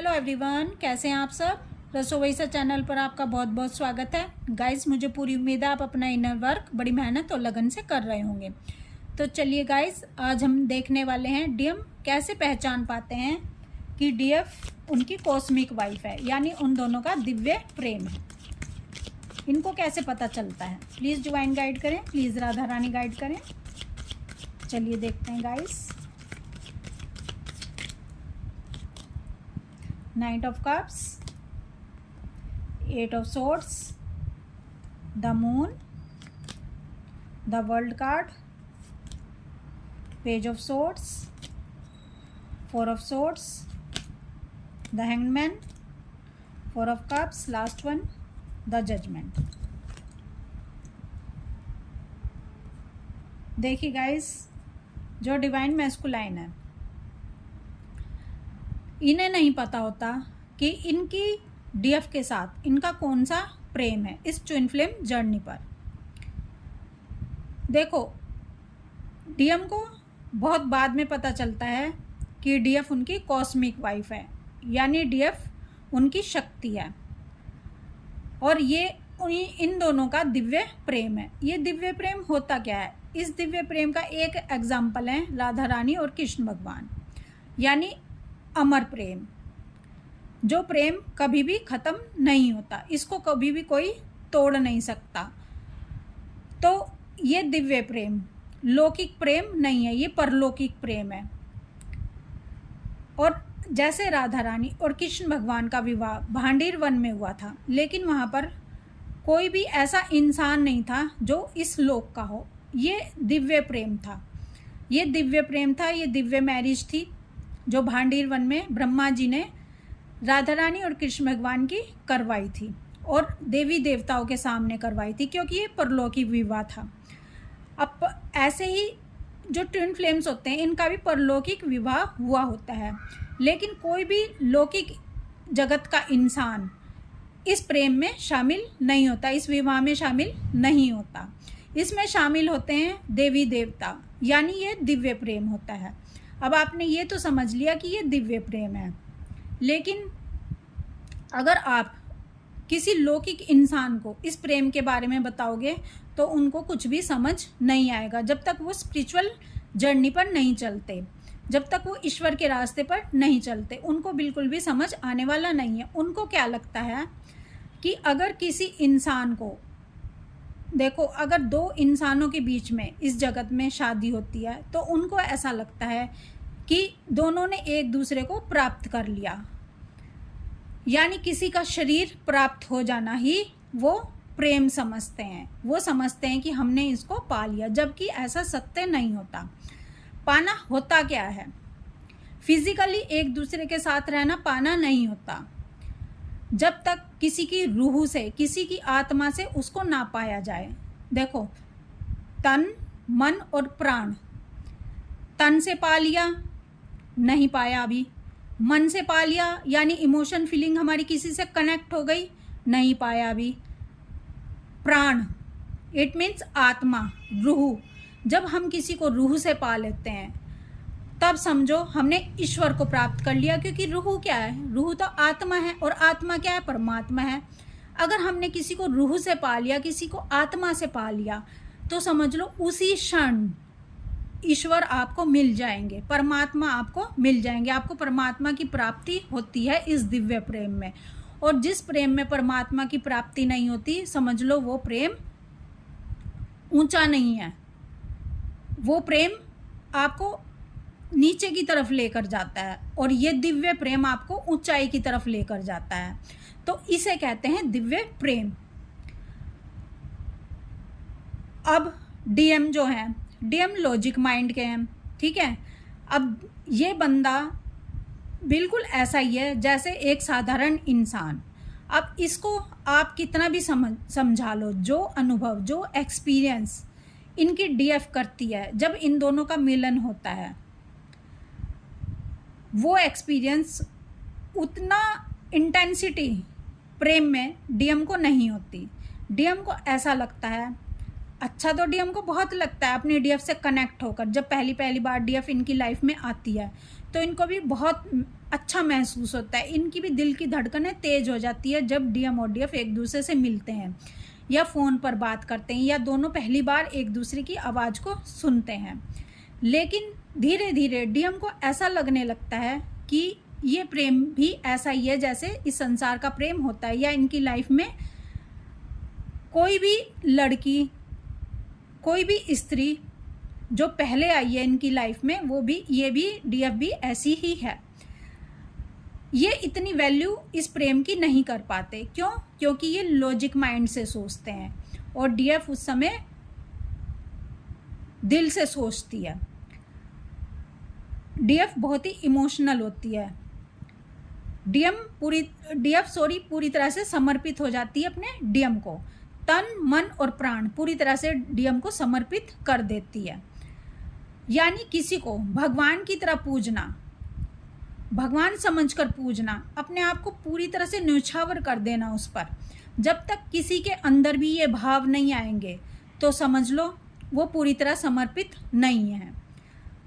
Hello everyone, कैसे हैं आप सब। रसोईसा चैनल पर आपका बहुत बहुत स्वागत है। गाइस, मुझे पूरी उम्मीद है आप अपना इनर वर्क बड़ी मेहनत और लगन से कर रहे होंगे। तो चलिए गाइस, आज हम देखने वाले हैं डीएम कैसे पहचान पाते हैं कि डीएफ उनकी कॉस्मिक वाइफ है, यानी उन दोनों का दिव्य प्रेम है। इनको कैसे पता चलता है। प्लीज़ डिवाइन गाइड करें, प्लीज़ राधा रानी गाइड करें। चलिए देखते हैं guys. Knight of Cups, Eight of Swords, the Moon, the World card, Page of Swords, Four of Swords, the Hanged Man, Four of Cups, last one, the Judgment। देखिए guys, जो divine masculine है, इन्हें नहीं पता होता कि इनकी DF के साथ इनका कौन सा प्रेम है इस ट्विन फ्लेम जर्नी पर। देखो, डीएम को बहुत बाद में पता चलता है कि डीएफ उनकी कॉस्मिक वाइफ है, यानी डीएफ उनकी शक्ति है और ये इन दोनों का दिव्य प्रेम है। ये दिव्य प्रेम होता क्या है? इस दिव्य प्रेम का एक एग्जाम्पल है राधा रानी और कृष्ण भगवान, यानी अमर प्रेम। जो प्रेम कभी भी ख़त्म नहीं होता, इसको कभी भी कोई तोड़ नहीं सकता। तो ये दिव्य प्रेम लौकिक प्रेम नहीं है, ये परलौकिक प्रेम है। और जैसे राधा रानी और कृष्ण भगवान का विवाह भांडीर वन में हुआ था, लेकिन वहाँ पर कोई भी ऐसा इंसान नहीं था जो इस लोक का हो। ये दिव्य प्रेम था, ये दिव्य प्रेम था, ये दिव्य मैरिज थी जो भांडीर वन में ब्रह्मा जी ने राधा रानी और कृष्ण भगवान की करवाई थी और देवी देवताओं के सामने करवाई थी, क्योंकि ये परलौकिक विवाह था। अब ऐसे ही जो ट्विन फ्लेम्स होते हैं, इनका भी परलौकिक विवाह हुआ होता है, लेकिन कोई भी लौकिक जगत का इंसान इस प्रेम में शामिल नहीं होता, इस विवाह में शामिल नहीं होता। इसमें शामिल होते हैं देवी देवता, यानी ये दिव्य प्रेम होता है। अब आपने ये तो समझ लिया कि ये दिव्य प्रेम है, लेकिन अगर आप किसी लौकिक इंसान को इस प्रेम के बारे में बताओगे तो उनको कुछ भी समझ नहीं आएगा, जब तक वो स्पिरिचुअल जर्नी पर नहीं चलते, जब तक वो ईश्वर के रास्ते पर नहीं चलते, उनको बिल्कुल भी समझ आने वाला नहीं है। उनको क्या लगता है कि अगर किसी इंसान को, देखो, अगर दो इंसानों के बीच में इस जगत में शादी होती है तो उनको ऐसा लगता है कि दोनों ने एक दूसरे को प्राप्त कर लिया, यानी किसी का शरीर प्राप्त हो जाना ही वो प्रेम समझते हैं। वो समझते हैं कि हमने इसको पा लिया, जबकि ऐसा सत्य नहीं होता। पाना होता क्या है? फिजिकली एक दूसरे के साथ रहना पाना नहीं होता। जब तक किसी की रूह से, किसी की आत्मा से उसको ना पाया जाए। देखो, तन, मन और प्राण, तन से पा लिया, नहीं पाया अभी। मन से पा लिया, यानी इमोशन फीलिंग हमारी किसी से कनेक्ट हो गई, नहीं पाया अभी। प्राण, इट मीन्स आत्मा, रूह। जब हम किसी को रूह से पा लेते हैं तब समझो हमने ईश्वर को प्राप्त कर लिया, क्योंकि रूह क्या है? रूह तो आत्मा है, और आत्मा क्या है? परमात्मा है। अगर हमने किसी को रूह से पा लिया, किसी को आत्मा से पा लिया, तो समझ लो उसी क्षण ईश्वर आपको मिल जाएंगे, परमात्मा आपको मिल जाएंगे। आपको परमात्मा की प्राप्ति होती है इस दिव्य प्रेम में। और जिस प्रेम में परमात्मा की प्राप्ति नहीं होती, समझ लो वो प्रेम ऊंचा नहीं है, वो प्रेम आपको नीचे की तरफ लेकर जाता है, और ये दिव्य प्रेम आपको ऊंचाई की तरफ लेकर जाता है। तो इसे कहते हैं दिव्य प्रेम। अब डीएम जो है, डीएम लॉजिक माइंड के हैं, ठीक है। अब ये बंदा बिल्कुल ऐसा ही है जैसे एक साधारण इंसान। अब इसको आप कितना भी समझा लो, जो अनुभव, जो एक्सपीरियंस इनकी डीएफ करती है जब इन दोनों का मिलन होता है, वो एक्सपीरियंस उतना इंटेंसिटी प्रेम में डीएम को नहीं होती। डीएम को ऐसा लगता है, अच्छा तो डीएम को बहुत लगता है अपनी डीएफ से कनेक्ट होकर। जब पहली बार डीएफ इनकी लाइफ में आती है तो इनको भी बहुत अच्छा महसूस होता है। इनकी भी दिल की धड़कनें तेज हो जाती है जब डीएम और डीएफ एक दूसरे से मिलते हैं या फ़ोन पर बात करते हैं या दोनों पहली बार एक दूसरे की आवाज़ को सुनते हैं। लेकिन धीरे धीरे डीएम को ऐसा लगने लगता है कि ये प्रेम भी ऐसा ही है जैसे इस संसार का प्रेम होता है, या इनकी लाइफ में कोई भी लड़की, कोई भी स्त्री जो पहले आई है इनकी लाइफ में, वो भी, ये भी, डीएफ भी ऐसी ही है। ये इतनी वैल्यू इस प्रेम की नहीं कर पाते। क्यों? क्योंकि ये लॉजिक माइंड से सोचते हैं और डीएफ उस समय दिल से सोचती है। डीएफ बहुत ही इमोशनल होती है। डीएफ पूरी तरह से समर्पित हो जाती है अपने डीएम को। तन, मन और प्राण पूरी तरह से डीएम को समर्पित कर देती है। यानी किसी को भगवान की तरह पूजना, भगवान समझकर पूजना, अपने आप को पूरी तरह से न्यौछावर कर देना उस पर। जब तक किसी के अंदर भी ये भाव नहीं आएंगे तो समझ लो वो पूरी तरह समर्पित नहीं है।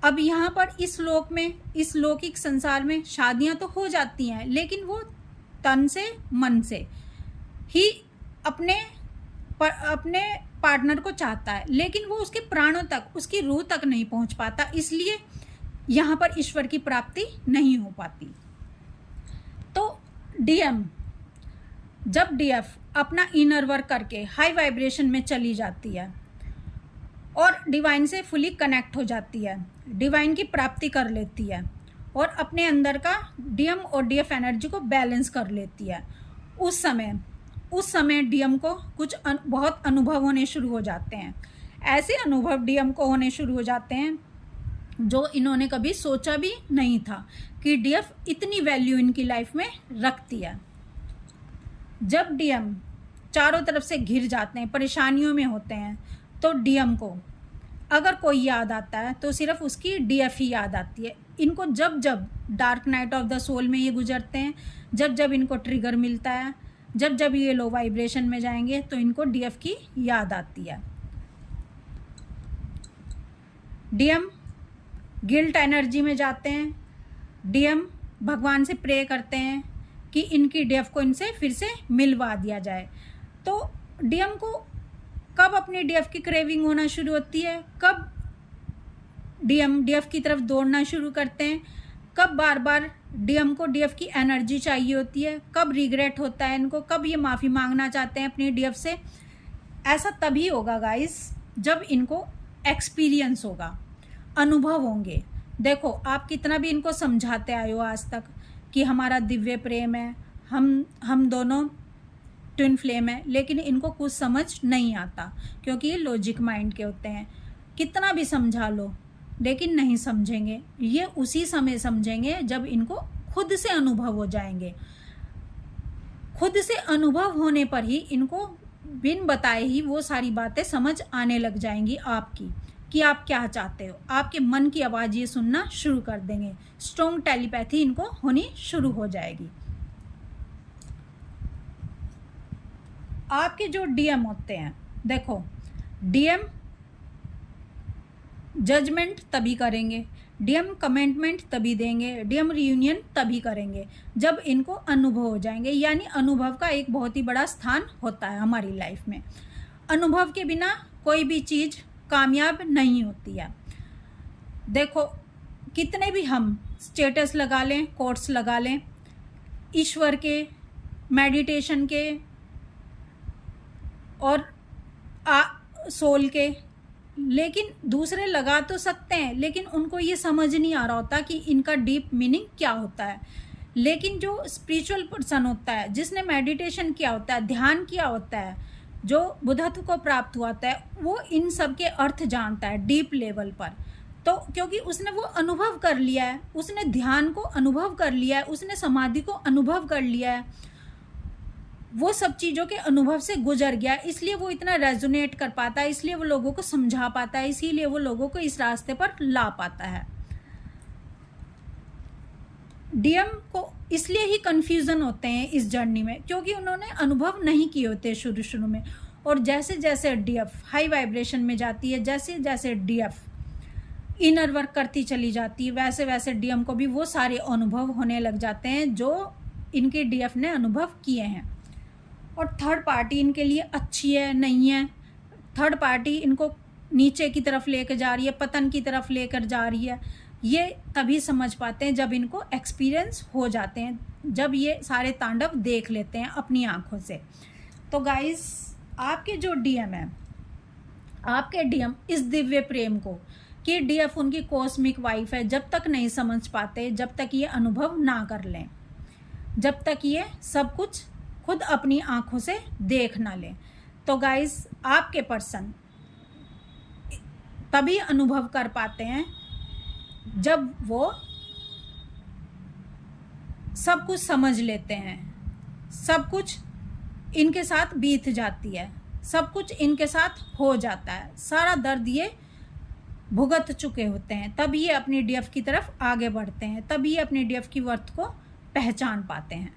अब यहाँ पर इस लोक में, इस लौकिक संसार में शादियाँ तो हो जाती हैं, लेकिन वो तन से, मन से ही अपने पार्टनर को चाहता है, लेकिन वो उसके प्राणों तक, उसकी रूह तक नहीं पहुँच पाता। इसलिए यहाँ पर ईश्वर की प्राप्ति नहीं हो पाती। तो डीएम, जब डीएफ अपना इनर वर्क करके हाई वाइब्रेशन में चली जाती है और डिवाइन से फुली कनेक्ट हो जाती है, डिवाइन की प्राप्ति कर लेती है और अपने अंदर का डीएम और डीएफ एनर्जी को बैलेंस कर लेती है, उस समय डीएम को कुछ बहुत अनुभव होने शुरू हो जाते हैं। ऐसे अनुभव डीएम को होने शुरू हो जाते हैं जो इन्होंने कभी सोचा भी नहीं था कि डीएफ इतनी वैल्यू इनकी लाइफ में रखती है। जब डीएम चारों तरफ से घिर जाते हैं, परेशानियों में होते हैं, तो डीएम को अगर कोई याद आता है तो सिर्फ उसकी डीएफ ही याद आती है। इनको जब जब dark night of the soul में ये गुजरते हैं, जब जब इनको ट्रिगर मिलता है, जब जब ये लो वाइब्रेशन में जाएंगे तो इनको डीएफ की याद आती है। डीएम गिल्ट एनर्जी में जाते हैं। डीएम भगवान से प्रे करते हैं कि इनकी डीएफ को इनसे फिर से मिलवा दिया जाए। तो डीएम को कब अपनी डीएफ की क्रेविंग होना शुरू होती है, कब डीएम डीएफ की तरफ दौड़ना शुरू करते हैं, कब बार बार डीएम को डीएफ की एनर्जी चाहिए होती है, कब रिग्रेट होता है इनको, कब ये माफ़ी मांगना चाहते हैं अपनी डीएफ से। ऐसा तभी होगा गाइस जब इनको एक्सपीरियंस होगा, अनुभव होंगे। देखो, आप कितना भी इनको समझाते आए हो आज तक कि हमारा दिव्य प्रेम है, हम दोनों ट्विन फ्लेम है, लेकिन इनको कुछ समझ नहीं आता क्योंकि ये लॉजिक माइंड के होते हैं। कितना भी समझा लो लेकिन नहीं समझेंगे। ये उसी समय समझेंगे जब इनको खुद से अनुभव हो जाएंगे। खुद से अनुभव होने पर ही इनको बिन बताए ही वो सारी बातें समझ आने लग जाएंगी आपकी, कि आप क्या चाहते हो। आपके मन की आवाज़ ये सुनना शुरू कर देंगे। स्ट्रॉन्ग टेलीपैथी इनको होनी शुरू हो जाएगी। आपके जो डीएम होते हैं, देखो, डीएम जजमेंट तभी करेंगे, डीएम कमेंटमेंट तभी देंगे, डीएम रियूनियन तभी करेंगे जब इनको अनुभव हो जाएंगे। यानी अनुभव का एक बहुत ही बड़ा स्थान होता है हमारी लाइफ में। अनुभव के बिना कोई भी चीज़ कामयाब नहीं होती है। देखो, कितने भी हम स्टेटस लगा लें, कोट्स लगा लें ईश्वर के, मेडिटेशन के और सोल के, लेकिन दूसरे लगा तो सकते हैं, लेकिन उनको ये समझ नहीं आ रहा होता कि इनका डीप मीनिंग क्या होता है। लेकिन जो स्पिरिचुअल पर्सन होता है, जिसने मेडिटेशन किया होता है, ध्यान किया होता है, जो बुद्धत्व को प्राप्त हुआ है, वो इन सब के अर्थ जानता है डीप लेवल पर। तो क्योंकि उसने वो अनुभव कर लिया है, उसने ध्यान को अनुभव कर लिया है, उसने समाधि को अनुभव कर लिया है, वो सब चीज़ों के अनुभव से गुजर गया, इसलिए वो इतना रेजोनेट कर पाता है, इसलिए वो लोगों को समझा पाता है, इसीलिए वो लोगों को इस रास्ते पर ला पाता है। डीएम को इसलिए ही कन्फ्यूज़न होते हैं इस जर्नी में, क्योंकि उन्होंने अनुभव नहीं किए होते शुरू में। और जैसे जैसे डीएफ हाई वाइब्रेशन में जाती है, जैसे जैसे डीएफ इनर वर्क करती चली जाती है, वैसे वैसे डीएम को भी वो सारे अनुभव होने लग जाते हैं जो इनके डीएफ ने अनुभव किए हैं। और थर्ड पार्टी इनके लिए अच्छी है नहीं है, थर्ड पार्टी इनको नीचे की तरफ लेकर जा रही है, पतन की तरफ लेकर जा रही है, ये तभी समझ पाते हैं जब इनको एक्सपीरियंस हो जाते हैं, जब ये सारे तांडव देख लेते हैं अपनी आंखों से। तो गाइस, आपके जो डीएम है, आपके डीएम इस दिव्य प्रेम को कि डीएफ उनकी कॉस्मिक वाइफ है, जब तक नहीं समझ पाते, जब तक ये अनुभव ना कर लें, जब तक ये सब कुछ खुद अपनी आंखों से देख ना लें। तो गाइस, आपके पर्सन तभी अनुभव कर पाते हैं जब वो सब कुछ समझ लेते हैं, सब कुछ इनके साथ बीत जाती है, सब कुछ इनके साथ हो जाता है, सारा दर्द ये भुगत चुके होते हैं, तब ये अपनी डीएफ की तरफ आगे बढ़ते हैं, तब ये अपनी डीएफ की वर्थ को पहचान पाते हैं।